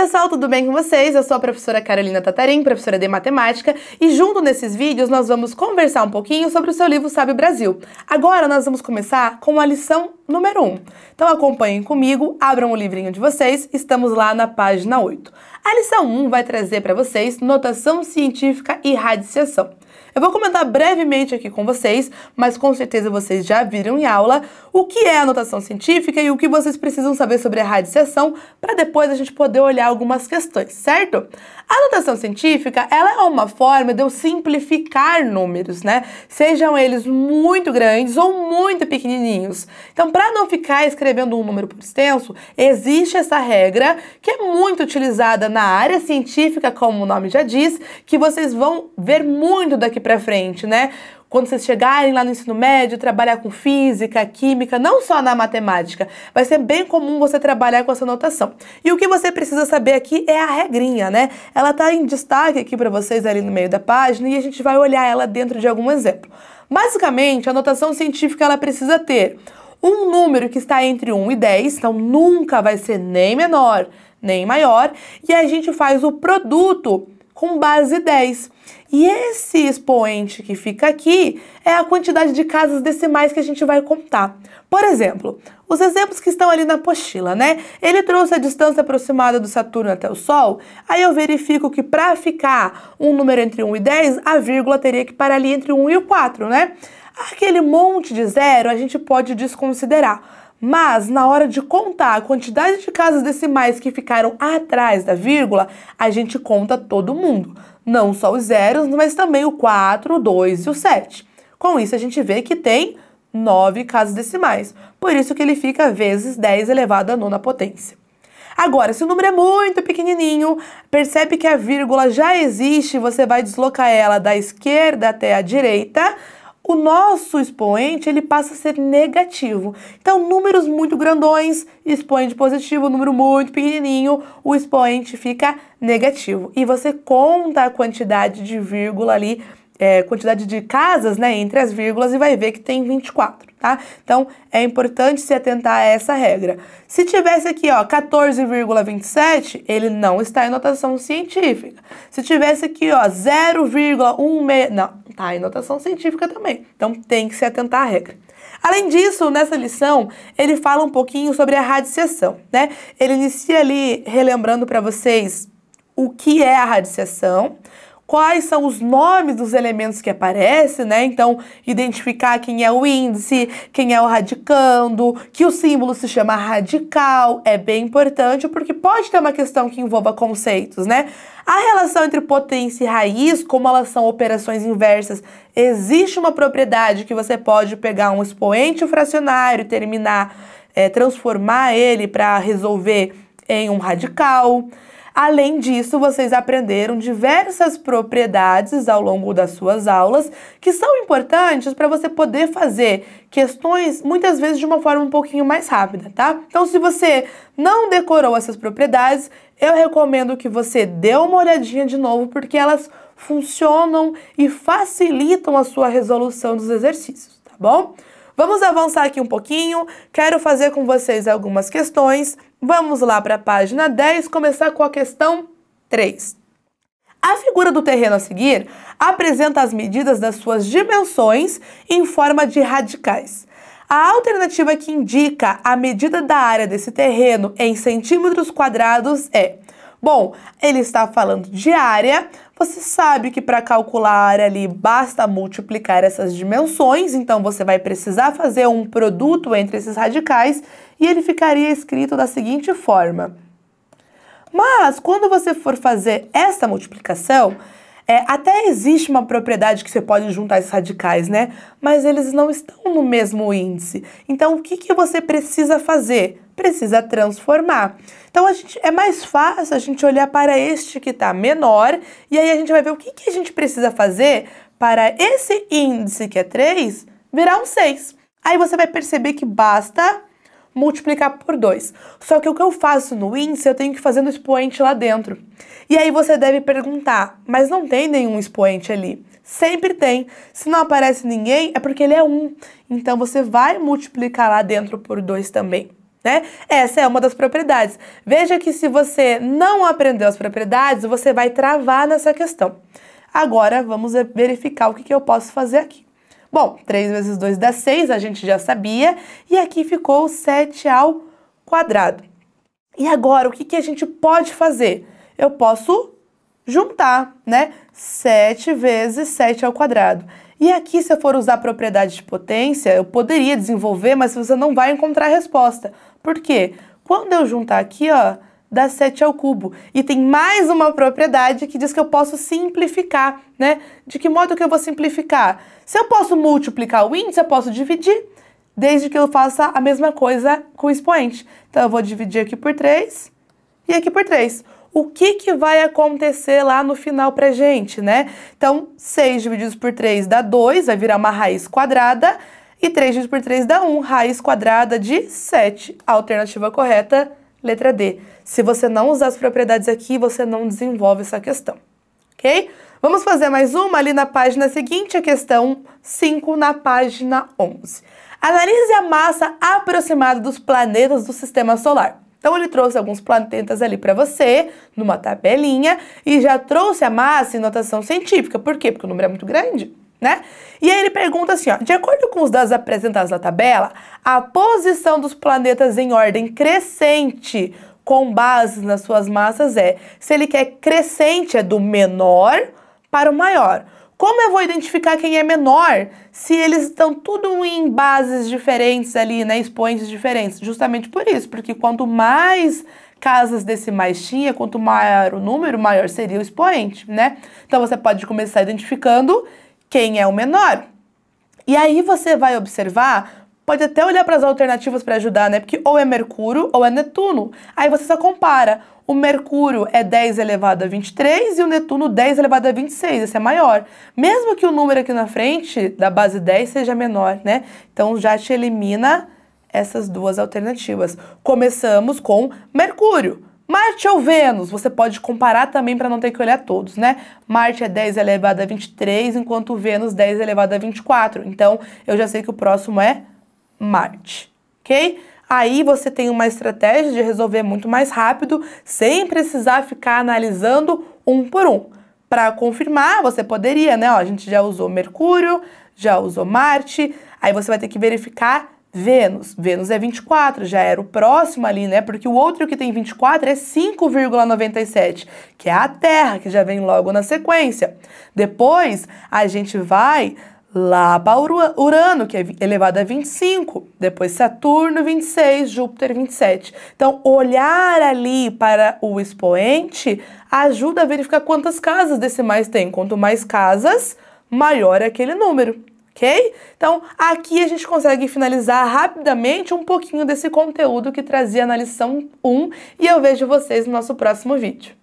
pessoal, tudo bem com vocês? Eu sou a professora Carolina Tatarim, professora de matemática, e junto nesses vídeos nós vamos conversar um pouquinho sobre o seu livro Sabe Brasil. Agora nós vamos começar com a lição número 1. Então acompanhem comigo, abram o livrinho de vocês, estamos lá na página 8. A lição 1 vai trazer para vocês notação científica e radiciação. Eu vou comentar brevemente aqui com vocês, mas com certeza vocês já viram em aula o que é a notação científica e o que vocês precisam saber sobre a radiciação para depois a gente poder olhar algumas questões, certo? A notação científica, ela é uma forma de eu simplificar números, né? Sejam eles muito grandes ou muito pequenininhos. Então, para não ficar escrevendo um número por extenso, existe essa regra que é muito utilizada na área científica, como o nome já diz, que vocês vão ver muito daqui para frente, né? Quando vocês chegarem lá no ensino médio, trabalhar com física, química, não só na matemática, vai ser bem comum você trabalhar com essa notação. E o que você precisa saber aqui é a regrinha, né? Ela tá em destaque aqui para vocês ali no meio da página e a gente vai olhar ela dentro de algum exemplo. Basicamente, a notação científica ela precisa ter um número que está entre 1 e 10, então nunca vai ser nem menor nem maior, e a gente faz o produto com base 10. E esse expoente que fica aqui é a quantidade de casas decimais que a gente vai contar. Por exemplo, os exemplos que estão ali na apostila, né? Ele trouxe a distância aproximada do Saturno até o Sol, aí eu verifico que para ficar um número entre 1 e 10, a vírgula teria que parar ali entre 1 e o 4, né? Aquele monte de zero a gente pode desconsiderar. Mas, na hora de contar a quantidade de casas decimais que ficaram atrás da vírgula, a gente conta todo mundo. Não só os zeros, mas também o 4, o 2 e o 7. Com isso, a gente vê que tem 9 casas decimais. Por isso que ele fica vezes 10 elevado à nona potência. Agora, se o número é muito pequenininho, percebe que a vírgula já existe, você vai deslocar ela da esquerda até a direita, o nosso expoente ele passa a ser negativo. Então, números muito grandões, expoente positivo, número muito pequenininho, o expoente fica negativo. E você conta a quantidade de vírgula ali, quantidade de casas, né, entre as vírgulas e vai ver que tem 24, tá? Então, é importante se atentar a essa regra. Se tivesse aqui, ó, 14,27, ele não está em notação científica. Se tivesse aqui, ó, 0,16, não, tá em notação científica também. Então, tem que se atentar à regra. Além disso, nessa lição, ele fala um pouquinho sobre a radiciação, né? Ele inicia ali relembrando para vocês o que é a radiciação, quais são os nomes dos elementos que aparecem, né? Então, identificar quem é o índice, quem é o radicando, que o símbolo se chama radical, é bem importante porque pode ter uma questão que envolva conceitos, né? A relação entre potência e raiz, como elas são operações inversas, existe uma propriedade que você pode pegar um expoente fracionário e transformar ele para resolver em um radical. Além disso, vocês aprenderam diversas propriedades ao longo das suas aulas que são importantes para você poder fazer questões, muitas vezes, de uma forma um pouquinho mais rápida, tá? Então, se você não decorou essas propriedades, eu recomendo que você dê uma olhadinha de novo, porque elas funcionam e facilitam a sua resolução dos exercícios, tá bom? Vamos avançar aqui um pouquinho, quero fazer com vocês algumas questões. Vamos lá para a página 10, começar com a questão 3. A figura do terreno a seguir apresenta as medidas das suas dimensões em forma de radicais. A alternativa que indica a medida da área desse terreno em centímetros quadrados é... Bom, ele está falando de área, você sabe que para calcular a área ali basta multiplicar essas dimensões, então você vai precisar fazer um produto entre esses radicais e ele ficaria escrito da seguinte forma. Mas quando você for fazer essa multiplicação, até existe uma propriedade que você pode juntar esses radicais, né? Mas eles não estão no mesmo índice. Então, o que você precisa fazer? Precisa transformar. Então, é mais fácil a gente olhar para este que está menor e aí a gente vai ver o que a gente precisa fazer para esse índice que é 3 virar um 6. Aí você vai perceber que basta multiplicar por 2. Só que o que eu faço no índice, eu tenho que fazer no expoente lá dentro. E aí você deve perguntar, mas não tem nenhum expoente ali? Sempre tem. Se não aparece ninguém, é porque ele é 1. Então, você vai multiplicar lá dentro por 2 também, né? Essa é uma das propriedades. Veja que se você não aprendeu as propriedades, você vai travar nessa questão. Agora, vamos verificar o que eu posso fazer aqui. Bom, 3 vezes 2 dá 6, a gente já sabia, e aqui ficou 7 ao quadrado. E agora, o que a gente pode fazer? Eu posso juntar, né? 7 vezes 7 ao quadrado. E aqui, se eu for usar a propriedade de potência, eu poderia desenvolver, mas você não vai encontrar a resposta. Por quê? Quando eu juntar aqui, ó, dá 7 ao cubo. E tem mais uma propriedade que diz que eu posso simplificar, né? De que modo que eu vou simplificar? Se eu posso multiplicar o índice, eu posso dividir, desde que eu faça a mesma coisa com o expoente. Então, eu vou dividir aqui por 3 e aqui por 3. O que vai acontecer lá no final pra gente, né? Então, 6 divididos por 3 dá 2, vai virar uma raiz quadrada, e 3 divididos por 3 dá 1, raiz quadrada de 7. A alternativa correta, letra D. Se você não usar as propriedades aqui, você não desenvolve essa questão, ok? Vamos fazer mais uma ali na página seguinte, a questão 5 na página 11. Analise a massa aproximada dos planetas do Sistema Solar. Então, ele trouxe alguns planetas ali para você, numa tabelinha, e já trouxe a massa em notação científica. Por quê? Porque o número é muito grande, né? E aí ele pergunta assim, ó, de acordo com os dados apresentados na tabela, a posição dos planetas em ordem crescente com base nas suas massas se ele quer crescente, é do menor para o maior. Como eu vou identificar quem é menor se eles estão tudo em bases diferentes ali, né, expoentes diferentes? Justamente por isso, porque quanto mais casas decimais tinha, quanto maior o número, maior seria o expoente, né? Então você pode começar identificando quem é o menor. E aí você vai observar, pode até olhar para as alternativas para ajudar, né? Porque ou é Mercúrio ou é Netuno. Aí você só compara. O Mercúrio é 10 elevado a 23 e o Netuno 10 elevado a 26, esse é maior. Mesmo que o número aqui na frente, da base 10, seja menor, né? Então, já te elimina essas duas alternativas. Começamos com Mercúrio. Marte ou Vênus? Você pode comparar também para não ter que olhar todos, né? Marte é 10 elevado a 23, enquanto Vênus 10 elevado a 24. Então, eu já sei que o próximo é Marte, ok? Aí você tem uma estratégia de resolver muito mais rápido, sem precisar ficar analisando um por um. Para confirmar, você poderia, né? Ó, a gente já usou Mercúrio, já usou Marte, aí você vai ter que verificar Vênus. Vênus é 24, já era o próximo ali, né? Porque o outro que tem 24 é 5,97, que é a Terra, que já vem logo na sequência. Depois, a gente vai lá para Urano, que é elevado a 25, depois Saturno 26, Júpiter 27. Então, olhar ali para o expoente ajuda a verificar quantas casas decimais tem. Quanto mais casas, maior é aquele número, ok? Então, aqui a gente consegue finalizar rapidamente um pouquinho desse conteúdo que trazia na lição 1 e eu vejo vocês no nosso próximo vídeo.